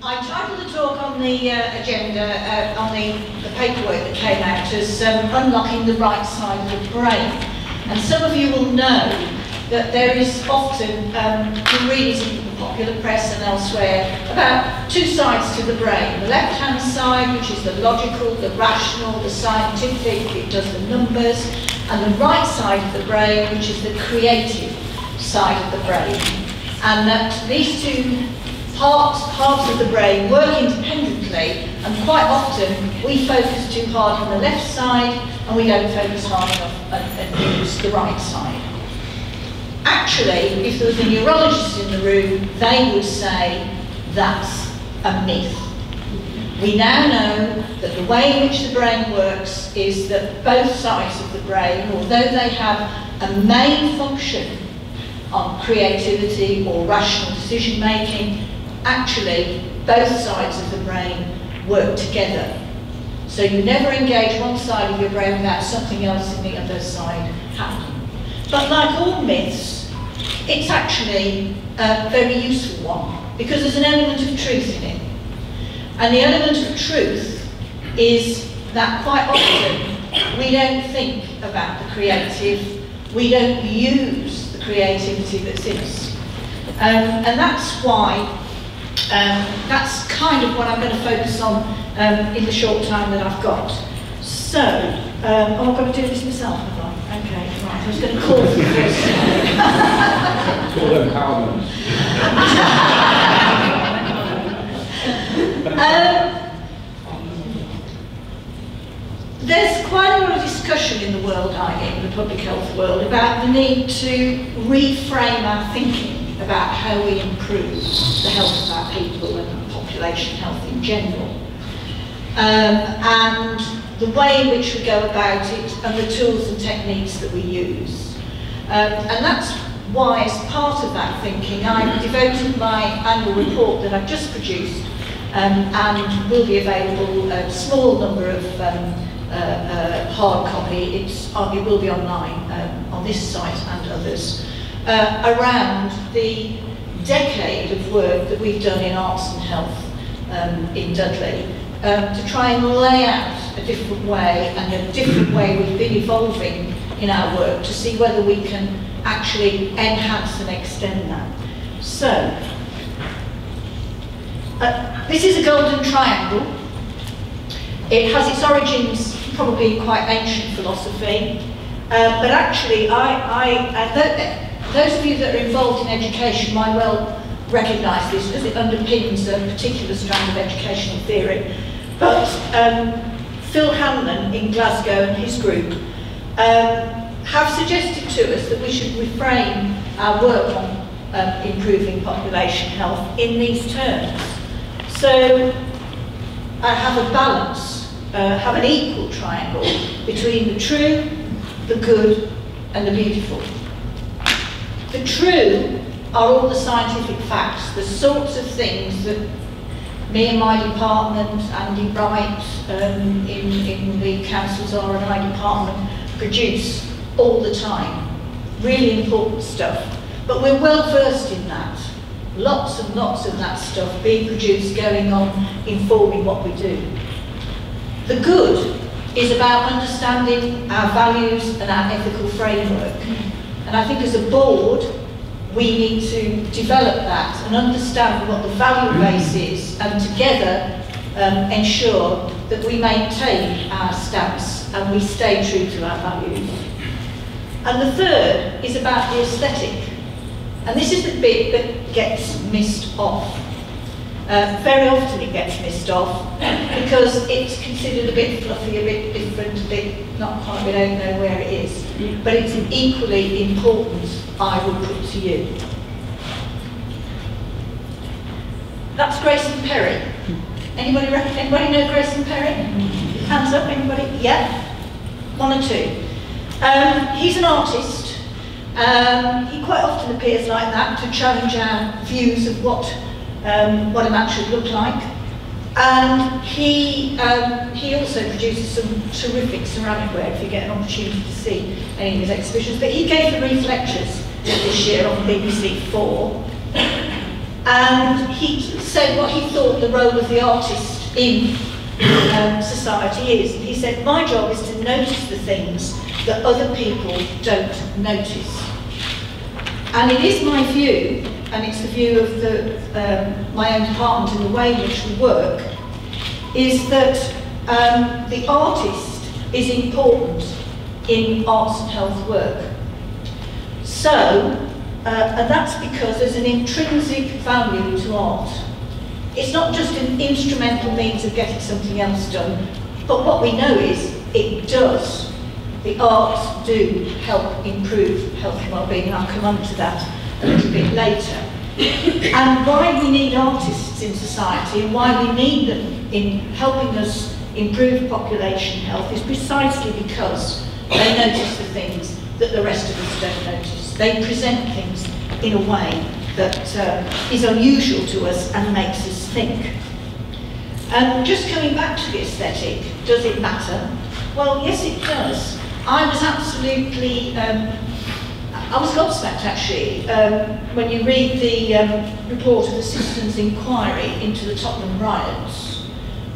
I titled the talk on the agenda, on the paperwork that came out, as Unlocking the Right Side of the Brain. And some of you will know that there is often, you read it in the popular press and elsewhere, about two sides to the brain. The left-hand side, which is the logical, the rational, the scientific, it does the numbers, and the right side of the brain, which is the creative side of the brain. And that these two parts of the brain work independently, and quite often we focus too hard on the left side and we don't focus hard enough and use the right side. Actually, if there was a neurologist in the room, they would say that's a myth. We now know that the way in which the brain works is that both sides of the brain, although they have a main function on creativity or rational decision making, actually both sides of the brain work together. So you never engage one side of your brain without something else in the other side happening. But like all myths, it's actually a very useful one, because there's an element of truth in it. And the element of truth is that quite often we don't think about the creative, we don't use the creativity that's in us. And that's why, that's kind of what I'm going to focus on in the short time that I've got. So, oh, I've got to do this myself, have I? Okay, right, I was going to call for the first time. It's called empowerment. There's quite a lot of discussion in the world, in the public health world, about the need to reframe our thinking about how we improve the health of our people and population health in general. And the way in which we go about it and the tools and techniques that we use. And that's why, as part of that thinking, I've devoted my annual report that I've just produced and will be available, a small number of hard copy. It will be online on this site and others, around the decade of work that we've done in arts and health in Dudley, to try and lay out a different way and a different way we've been evolving in our work to see whether we can actually enhance and extend that. So, this is a golden triangle. It has its origins probably in quite ancient philosophy, but actually those of you that are involved in education might well recognise this because it underpins a particular strand of educational theory. But Phil Hanlon in Glasgow and his group have suggested to us that we should reframe our work on improving population health in these terms. So I have a balance, have an equal triangle between the true, the good and the beautiful. The true are all the scientific facts, the sorts of things that me and my department, Andy Wright in the Council's R&I department, produce all the time. Really important stuff. But we're well versed in that. Lots and lots of that stuff being produced, going on, informing what we do. The good is about understanding our values and our ethical framework. And I think as a board, we need to develop that and understand what the value base is, and together ensure that we maintain our stance and we stay true to our values. And the third is about the aesthetic. And this is the bit that gets missed off. Very often it gets missed off because it's considered a bit fluffy, a bit different, a bit not quite, we don't know where it is. But it's equally important, I would put to you. That's Grayson Perry. Anybody know Grayson Perry? Hands up, anybody? Yeah? One or two. He's an artist. He quite often appears like that to challenge our views of what a man should look like. And he also produces some terrific ceramic work if you get an opportunity to see any of his exhibitions. But he gave the Reef Lectures this year on BBC 4. And he said what he thought the role of the artist in society is. He said, my job is to notice the things that other people don't notice. And it is my view, and it's the view of my own department and the way in which we work, is that the artist is important in arts and health work. So, and that's because there's an intrinsic value to art. It's not just an instrumental means of getting something else done, but what we know is it does. The arts do help improve health and well-being, and I'll come on to that a little bit later. And why we need artists in society and why we need them in helping us improve population health is precisely because they notice the things that the rest of us don't notice. They present things in a way that is unusual to us and makes us think. Just coming back to the aesthetic, does it matter? Well, yes it does. I was absolutely, I was gobsmacked actually, when you read the report of the Citizens' Inquiry into the Tottenham riots.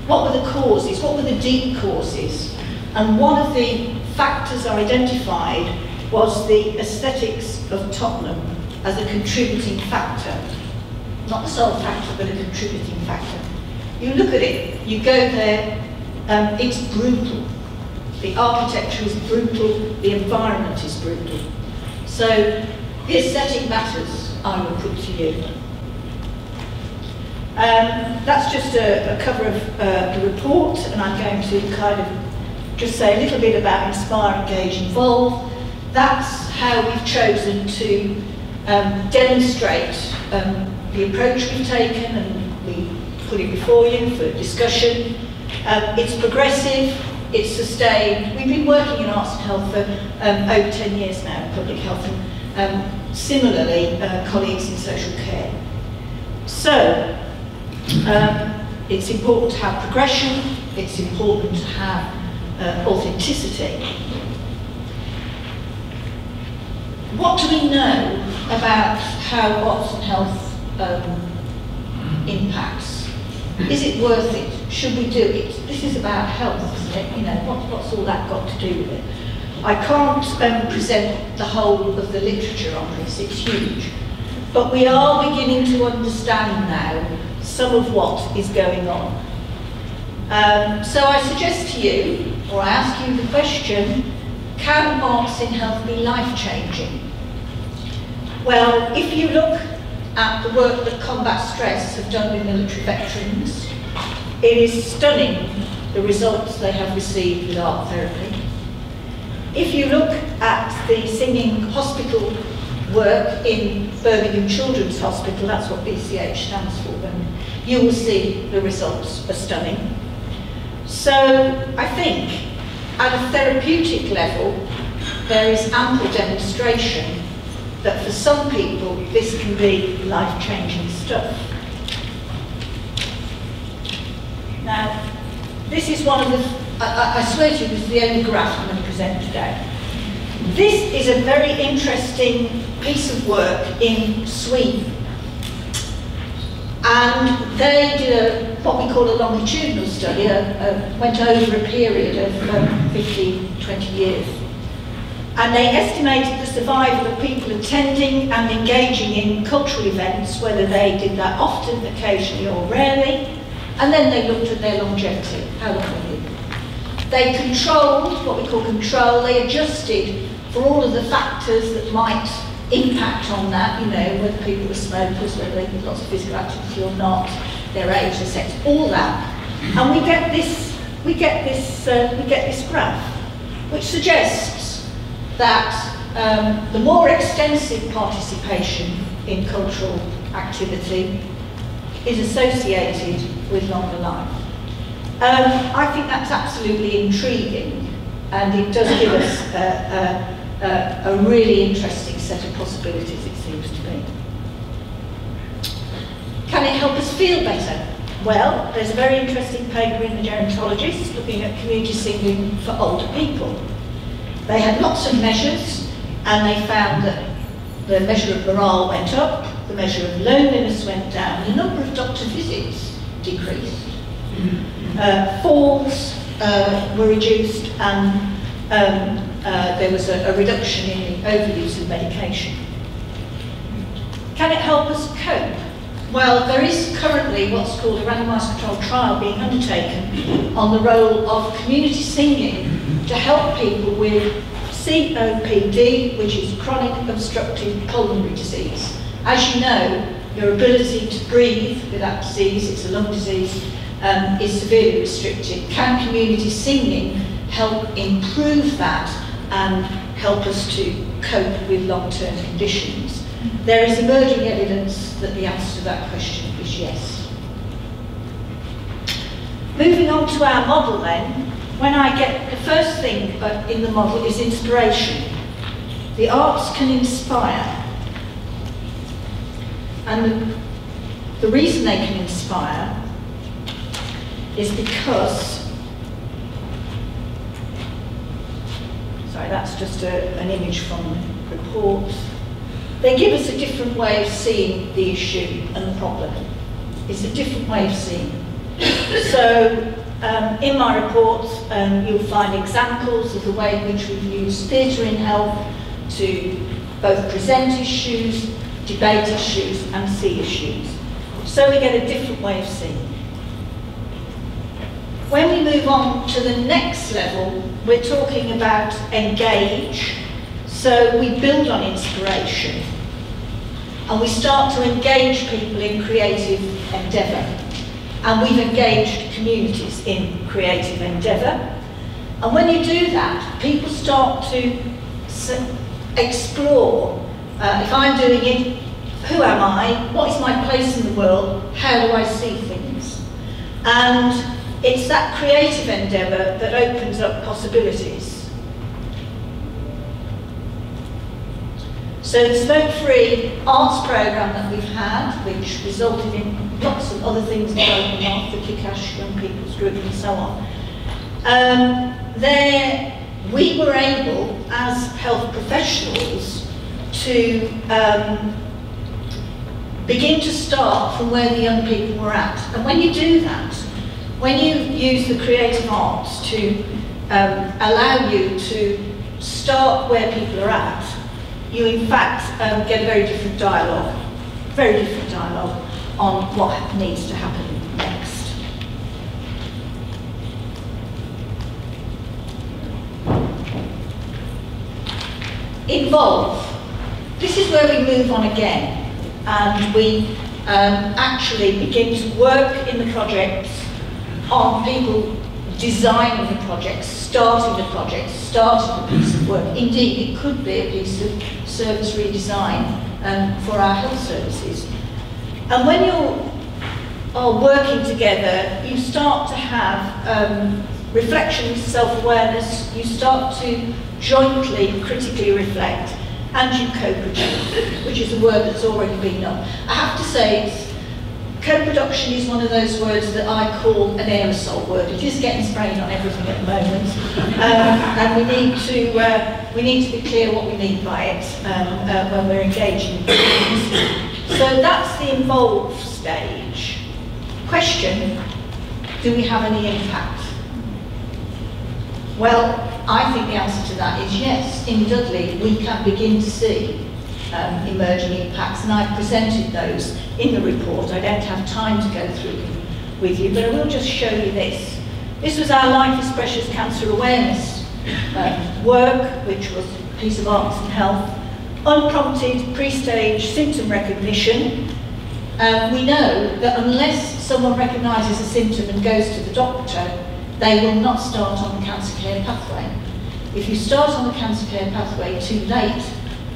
What were the causes? What were the deep causes? And one of the factors identified was the aesthetics of Tottenham as a contributing factor. Not the sole factor, but a contributing factor. You look at it, you go there, it's brutal. The architecture is brutal, the environment is brutal. So the aesthetic matters, I will put to you. That's just a cover of the report, and I'm going to kind of just say a little bit about inspire, engage, involve. That's how we've chosen to demonstrate the approach we've taken, and we put it before you for discussion. It's progressive, it's sustained. We've been working in arts and health for over 10 years now in public health, and similarly colleagues in social care. So it's important to have progression, it's important to have authenticity. What do we know about how arts and health impacts? Is it worth it? Should we do it? This is about health, isn't it? You know, what's all that got to do with it? I can't present the whole of the literature on this, it's huge. But we are beginning to understand now some of what is going on. So I suggest to you, or I ask you the question, can arts in health be life-changing? Well, if you look at the work that Combat Stress have done with military veterans, it is stunning the results they have received with art therapy. If you look at the singing hospital work in Birmingham Children's Hospital, that's what BCH stands for, then you will see the results are stunning. So I think at a therapeutic level, there is ample demonstration that for some people, this can be life-changing stuff. Now, this is one of the, I swear to you, this is the only graph I'm going to present today. This is a very interesting piece of work in Sweden. And they did what we call a longitudinal study, went over a period of 15, 20 years. And they estimated the survival of people attending and engaging in cultural events, whether they did that often, occasionally or rarely, and then they looked at their longevity, how long they lived. They controlled, what we call control, they adjusted for all of the factors that might impact on that, you know, whether people were smokers, whether they did lots of physical activity or not, their age, their sex, all that. And we get this graph, which suggests that the more extensive participation in cultural activity is associated with longer life. I think that's absolutely intriguing, and it does give us a really interesting set of possibilities, it seems to me. Can it help us feel better? Well, there's a very interesting paper in the Gerontologist looking at community singing for older people. They had lots of measures, and they found that the measure of morale went up, the measure of loneliness went down, the number of doctor visits decreased. Falls were reduced, and there was a reduction in the overuse of medication. Can it help us cope? Well, there is currently what's called a randomised controlled trial being undertaken on the role of community singing to help people with COPD, which is chronic obstructive pulmonary disease. As you know, your ability to breathe with that disease, it's a lung disease, is severely restricted. Can community singing help improve that and help us to cope with long-term conditions? There is emerging evidence that the answer to that question is yes. Moving on to our model then, when I get the first thing in the model is inspiration. The arts can inspire. And the reason they can inspire is because, sorry, that's just an image from the report. They give us a different way of seeing the issue and the problem. It's a different way of seeing. So, in my report, you'll find examples of the way in which we've used theatre in health to both present issues, debate issues, and see issues. So we get a different way of seeing. When we move on to the next level, we're talking about engage. So we build on inspiration, and we start to engage people in creative endeavour. And we've engaged communities in creative endeavour. And when you do that, people start to explore, if I'm doing it, who am I? What is my place in the world? How do I see things? And it's that creative endeavour that opens up possibilities. So the smoke-free arts programme that we've had, which resulted in lots of other things developing off, the Kikash Young People's Group and so on, there we were able, as health professionals, to begin to start from where the young people were at. And when you do that, when you use the creative arts to allow you to start where people are at, you in fact get a very different dialogue on what needs to happen next. Involve. This is where we move on again, and we actually begin to work in the projects on people designing the project, starting the project, starting a piece of work. Indeed, it could be a piece of service redesign for our health services. And when you are working together, you start to have reflection, self-awareness, you start to jointly, critically reflect, and you co-produce, which is a word that's already been done. I have to say, co-production is one of those words that I call an aerosol word. It is getting sprayed on everything at the moment, and we need to be clear what we mean by it when we're engaging. So that's the involve stage. Question: do we have any impact? Well, I think the answer to that is yes. In Dudley, we can begin to see emerging impacts, and I've presented those in the report. I don't have time to go through them with you, but I will just show you this. This was our Life is Precious Cancer Awareness work, which was a piece of arts and health. Unprompted pre-stage symptom recognition. We know that unless someone recognises a symptom and goes to the doctor, they will not start on the cancer care pathway. If you start on the cancer care pathway too late,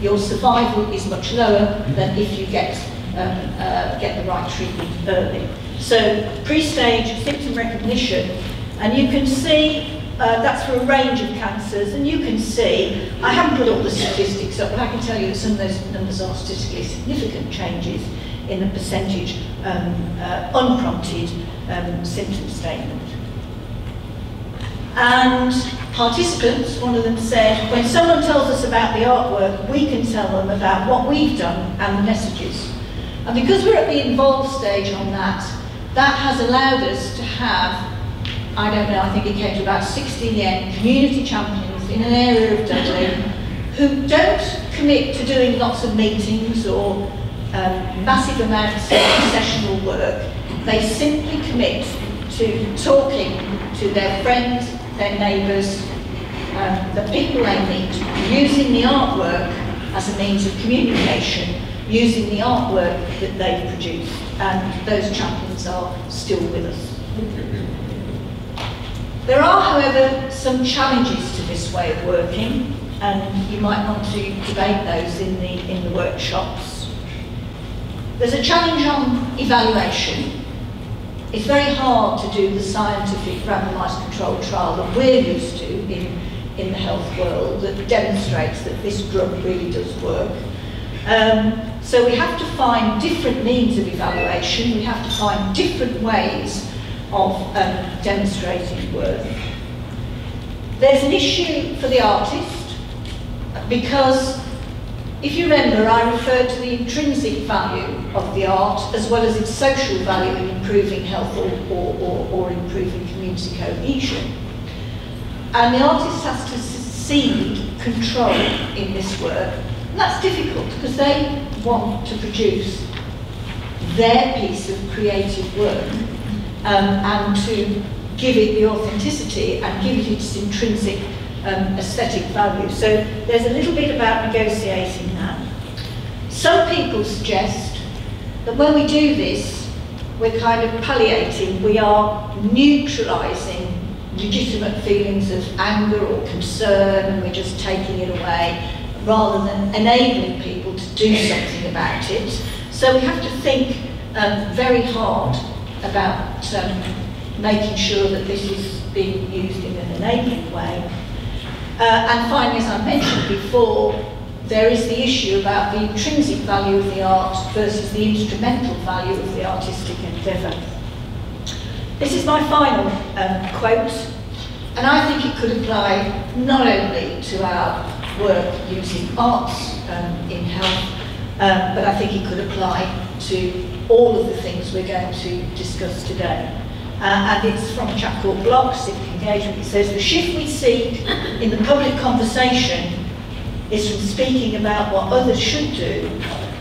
your survival is much lower than if you get the right treatment early. So pre-stage symptom recognition, and you can see that's for a range of cancers, and you can see, I haven't put all the statistics up, but I can tell you that some of those numbers are statistically significant changes in the percentage unprompted symptom statement. And participants, one of them said, when someone tells us about the artwork, we can tell them about what we've done and the messages. And because we're at the involved stage on that, that has allowed us to have, I don't know, I think it came to about 60 in the end, community champions in an area of Dudley who don't commit to doing lots of meetings or massive amounts of sessional work. They simply commit to talking to their friends, their neighbours, the people they meet, using the artwork as a means of communication, using the artwork that they've produced, and those champions are still with us. There are, however, some challenges to this way of working, and you might want to debate those in the workshops. There's a challenge on evaluation. It's very hard to do the scientific randomised controlled trial that we're used to in the health world that demonstrates that this drug really does work. So we have to find different means of evaluation. We have to find different ways of demonstrating worth. There's an issue for the artist, because if you remember, I referred to the intrinsic value of the art as well as its social value in improving health or improving community cohesion. And the artist has to cede control in this work. And that's difficult because they want to produce their piece of creative work and to give it the authenticity and give it its intrinsic aesthetic value. So there's a little bit about negotiating that. Some people suggest that when we do this, we're kind of palliating, we are neutralising legitimate feelings of anger or concern, and we're just taking it away, rather than enabling people to do something about it. So we have to think very hard about making sure that this is being used in an enabling way. And finally, as I mentioned before, there is the issue about the intrinsic value of the art versus the instrumental value of the artistic endeavour. This is my final quote, and I think it could apply not only to our work using arts in health, but I think it could apply to all of the things we're going to discuss today. And it's from a chap called Block, Civic Engagement. It says, the shift we seek in the public conversation is from speaking about what others should do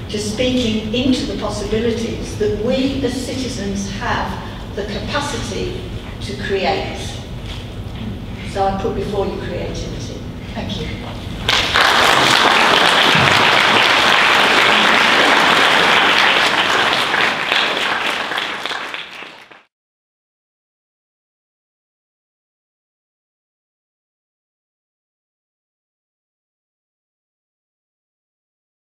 to speaking into the possibilities that we as citizens have the capacity to create. So I put before you creativity. Thank you.